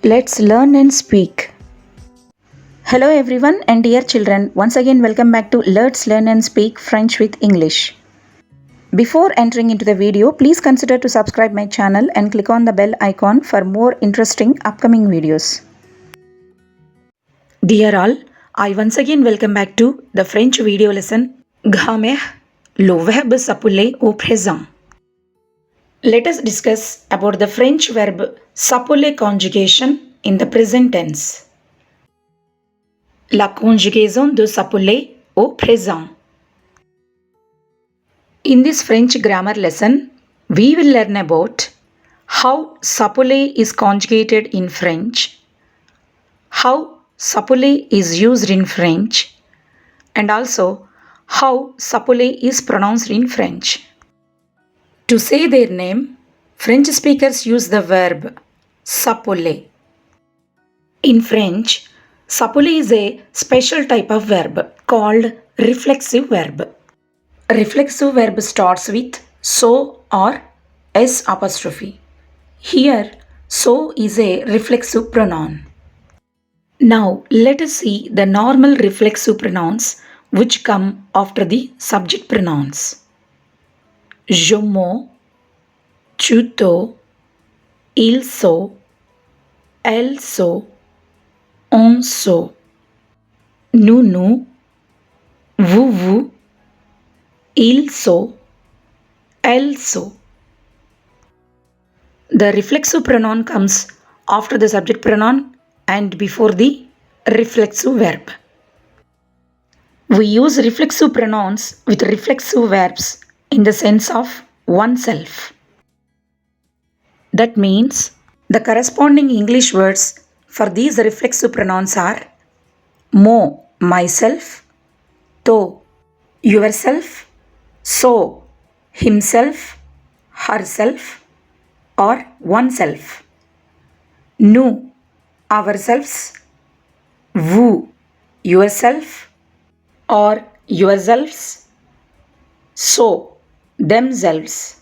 Let's learn and speak. Hello everyone and dear children, once again welcome back to Let's Learn and Speak French with English. Before entering into the video, please consider to subscribe my channel and click on the bell icon for more interesting upcoming videos. Dear all, I once again welcome back to the French video lesson Grammaire, le verbe s'appeler au présent. Let us discuss about the French verb s'appeler conjugation in the present tense. La conjugaison de s'appeler au présent. In this French grammar lesson, we will learn about how s'appeler is conjugated in French, how s'appeler is used in French, and also how s'appeler is pronounced in French. To say their name, French speakers use the verb s'appeler. In French, s'appeler is a special type of verb called reflexive verb. A reflexive verb starts with so or s apostrophe. Here, so is a reflexive pronoun. Now, let us see the normal reflexive pronouns which come after the subject pronouns. Je me, tu te, il se, elle se, on se, nous, vous, il se, elle se. The reflexive pronoun comes after the subject pronoun and before the reflexive verb. We use reflexive pronouns with reflexive verbs in the sense of oneself. That means the corresponding English words for these reflexive pronouns are mo, myself, to, yourself, so, himself, herself, or oneself. Nous, ourselves, vous, yourself, or yourselves, so, themselves.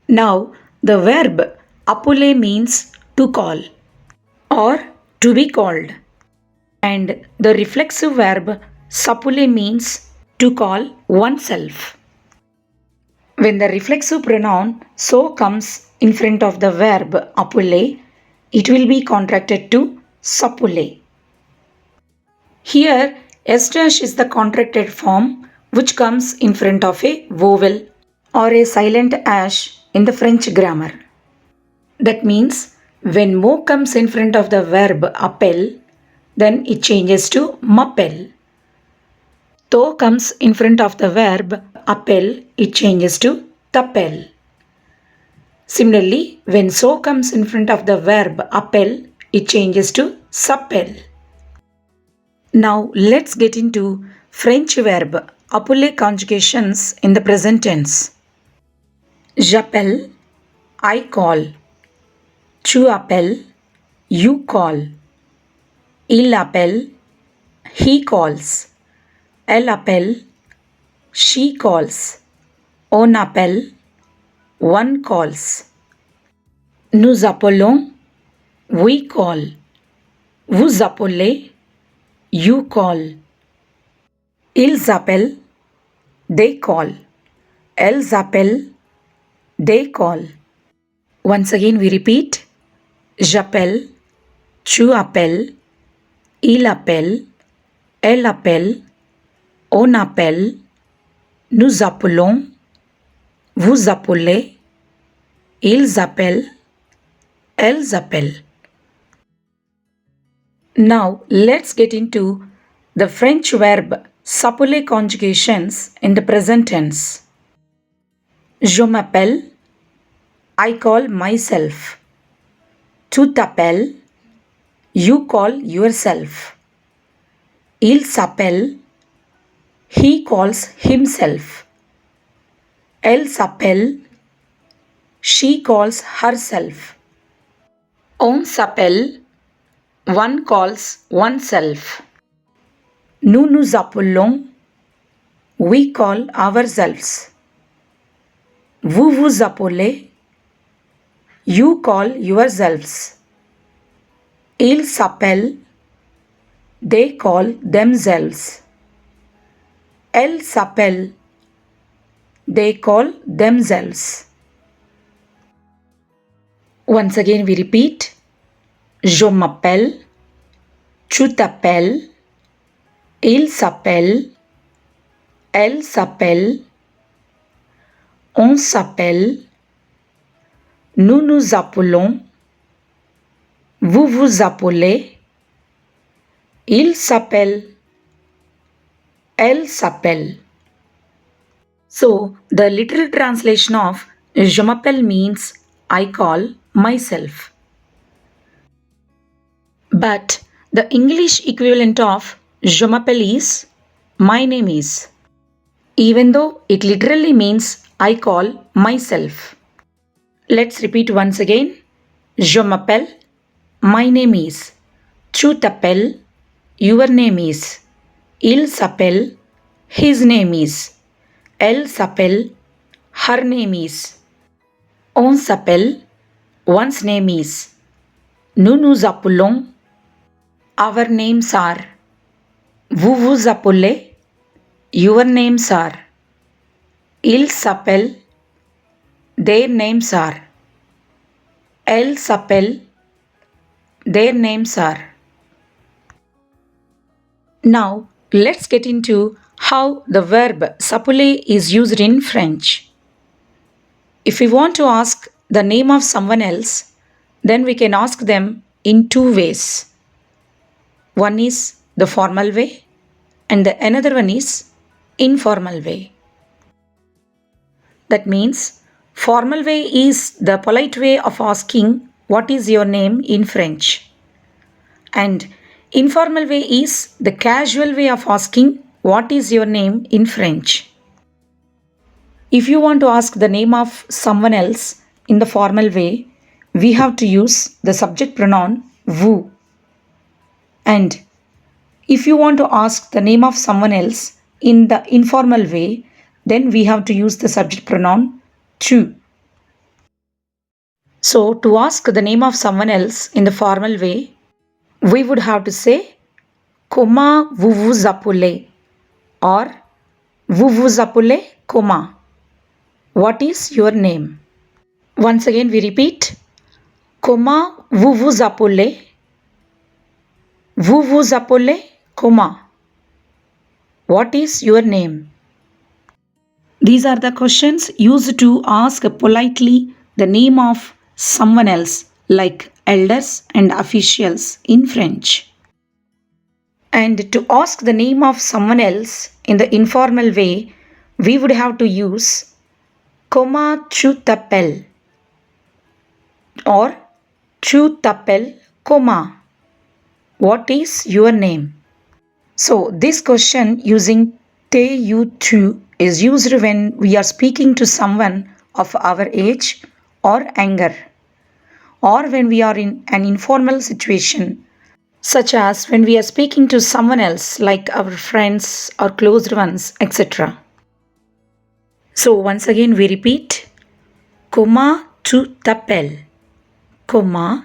Now, the verb appeler means to call or to be called, and the reflexive verb s'appeler means to call oneself. When the reflexive pronoun so comes in front of the verb appeler, it will be contracted to s'appeler. Here, S dash is the contracted form which comes in front of a vowel or a silent ash in the French grammar. That means when mo comes in front of the verb appelle, then it changes to m'appelle. To comes in front of the verb appelle, it changes to t'appelle. Similarly, when so comes in front of the verb appelle, it changes to s'appelle. Now let's get into French verb appeler conjugations in the present tense. J'appelle, I call. Tu appelles, you call. Il appelle, he calls. Elle appelle, she calls. On appelle, one calls. Nous appelons, we call. Vous appelez, you call. Ils appellent, they call. Elles appellent, they call. Once again we repeat. J'appelle, tu appelles, il appelle, elle appelle, on appelle, nous appelons, vous appelez, ils appellent, elles appellent. Now let's get into the French verb s'appeler conjugations in the present tense. Je m'appelle, I call myself. Tu t'appelles, you call yourself. Il s'appelle, he calls himself. Elle s'appelle, she calls herself. On s'appelle, one calls oneself. Nous nous appelons, we call ourselves. Vous vous appelez, you call yourselves. Ils s'appellent, they call themselves. Elle s'appelle, they call themselves. Once again we repeat. Je m'appelle, tu t'appelles, il s'appelle, elle s'appelle, on s'appelle, nous nous appelons, vous vous appelez, il s'appelle, elle s'appelle. So, the literal translation of je m'appelle means I call myself. But the English equivalent of je m'appelle is my name is, even though it literally means I call myself. Let's repeat once again. Je m'appelle, my name is. Tu t'appelles, your name is. Il s'appelle, his name is. Elle s'appelle, her name is. On s'appelle, one's name is. Nous nous appelons, our names are. Vous vous appelez, your names are. Ils s'appellent, their names are. Elle s'appelle, their names are. Now, let's get into how the verb s'appeler is used in French. If we want to ask the name of someone else, then we can ask them in two ways. One is the formal way and the another one is informal way. That means formal way is the polite way of asking what is your name in French. And informal way is the casual way of asking what is your name in French. If you want to ask the name of someone else in the formal way, we have to use the subject pronoun vous. And if you want to ask the name of someone else in the informal way, then we have to use the subject pronoun tu. So, to ask the name of someone else in the formal way, we would have to say comment vous vous appelez or vous vous appelez comment. What is your name? Once again we repeat. Comment vous vous appelez? Vous vous appelez comment? What is your name? These are the questions used to ask politely the name of someone else, like elders and officials in French. And to ask the name of someone else in the informal way, we would have to use comment tu t'appelles or tu t'appelles comment. What is your name? So this question using te, you, tu is used when we are speaking to someone of our age or younger, or when we are in an informal situation, such as when we are speaking to someone else like our friends or closed ones, etc. So once again we repeat. Comment tu t'appelles? Comment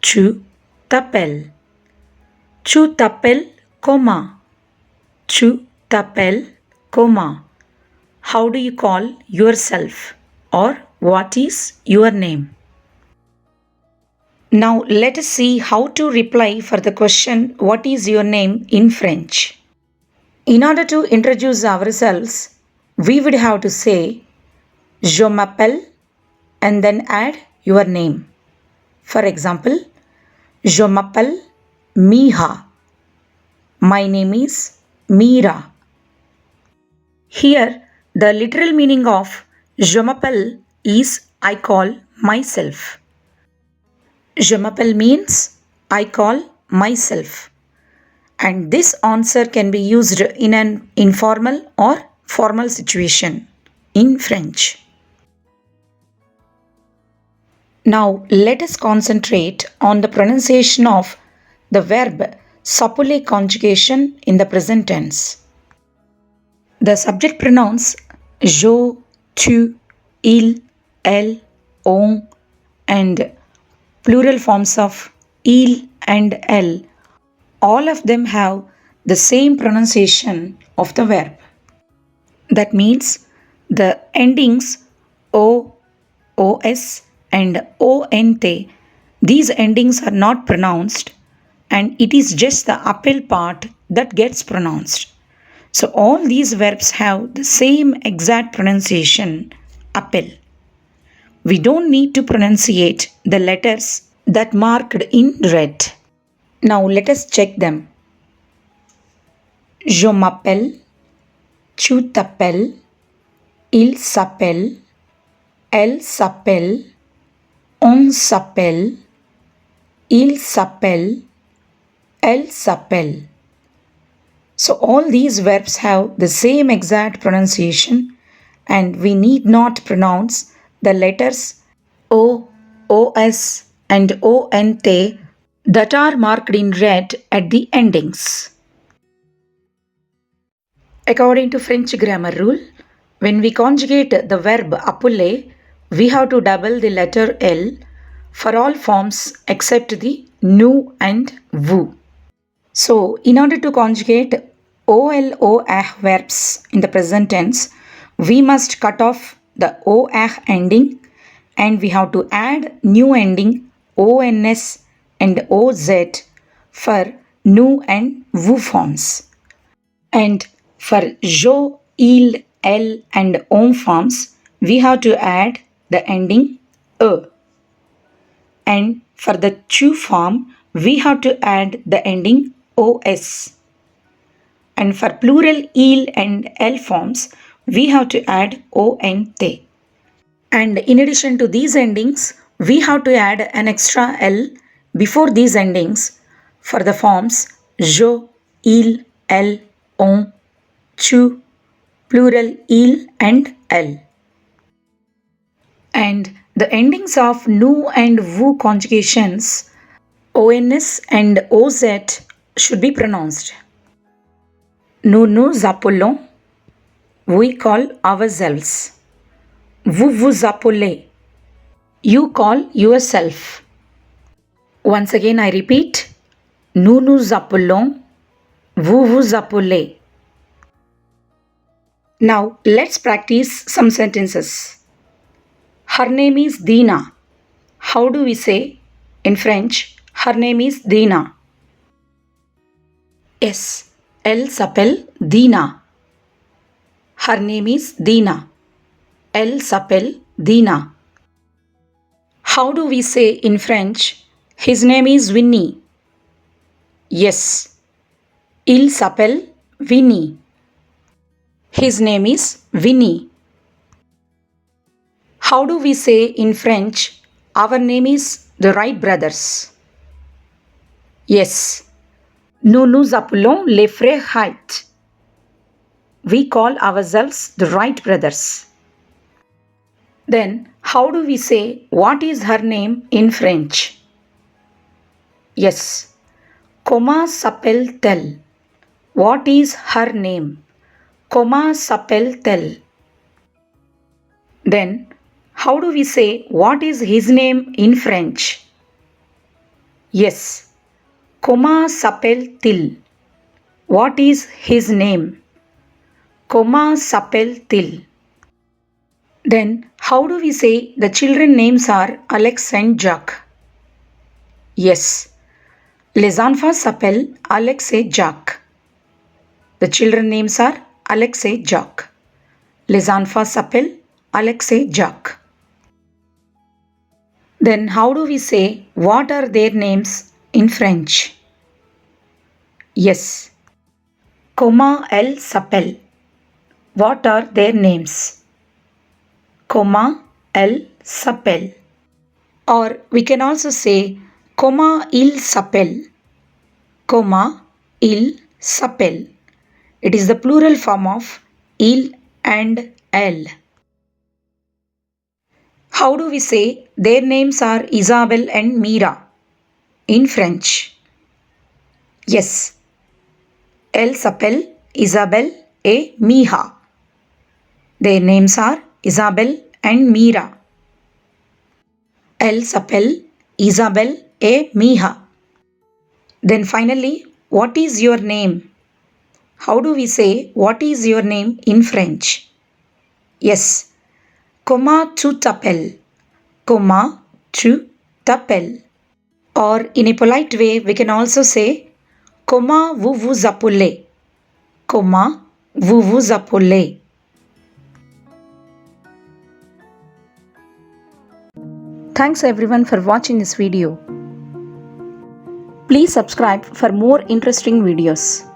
tu t'appelles? Tu t'appelles comment? Tu t'appelles comment? How do you call yourself? Or what is your name? Now let us see how to reply for the question what is your name in French. In order to introduce ourselves, we would have to say je m'appelle and then add your name. For example, je m'appelle Miha. My name is Meera. Here, the literal meaning of je m'appelle is I call myself. Je m'appelle means I call myself. And this answer can be used in an informal or formal situation in French. Now let us concentrate on the pronunciation of the verb s'appeler conjugation in the present tense. The subject pronouns je, tu, il, elle, on and plural forms of il and elle, all of them have the same pronunciation of the verb. That means the endings o, os, and ont, these endings are not pronounced, and it is just the appel part that gets pronounced. So all these verbs have the same exact pronunciation, appel. We don't need to pronunciate the letters that marked in red. Now let us check them. Je m'appelle, tu t'appelles, il s'appelle, elle s'appelle, on s'appelle, il s'appelle, elle s'appelle. So all these verbs have the same exact pronunciation, and we need not pronounce the letters O, OS and ONT that are marked in red at the endings. According to French grammar rule, when we conjugate the verb appeler, we have to double the letter L for all forms except the nous and vous. So, in order to conjugate OLOH verbs in the present tense, we must cut off the OH ending and we have to add new ending ONS and OZ for nous and vous forms. And for je, il, elle and on forms, we have to add the ending e. And for the tu form, we have to add the ending os. And for plural il and elle forms, we have to add ont. And in addition to these endings, we have to add an extra L before these endings for the forms je, il, elle, on, tu, plural il and elle. And the endings of nous and vous conjugations, ons and oz, should be pronounced. Nous nous appelons, we call ourselves. Vous vous appelez, you call yourself. Once again I repeat, nous nous appelons, vous vous appelez. Now let's practice some sentences. Her name is Dina. How do we say in French, her name is Dina? Yes, elle s'appelle Dina. Her name is Dina. Elle s'appelle Dina. How do we say in French, his name is Winnie? Yes, il s'appelle Winnie. His name is Winnie. How do we say in French, our name is the Wright brothers? Yes, nous nous appelons les frères Wright. We call ourselves the Wright brothers. Then, how do we say what is her name in French? Yes, comment s'appelle-t-elle? What is her name? Comment s'appelle-t-elle? Then, how do we say what is his name in French? Yes, comment s'appelle-t-il? What is his name? Comment s'appelle-t-il? Then, how do we say the children names are Alex and Jacques? Yes, les enfants s'appellent Alex et Jacques. The children names are Alex et Jacques. Les enfants s'appellent Alex et Jacques. Then how do we say what are their names in French? Yes, comment elles s'appellent? What are their names? Comment elles s'appellent? Or we can also say comment il s'appelle. Comment il s'appelle. It is the plural form of il and elle. How do we say their names are Isabelle and Mira in French? Yes, elle s'appelle Isabelle et Miha. Their names are Isabelle and Mira. Elle s'appelle Isabelle et Miha. Then finally, what is your name? How do we say what is your name in French? Yes, comment tu t'appelles? Comment tu t'appelles? Or in a polite way, we can also say comment vous vous appelez? Comment vous vous appelez? Thanks everyone for watching this video. Please subscribe for more interesting videos.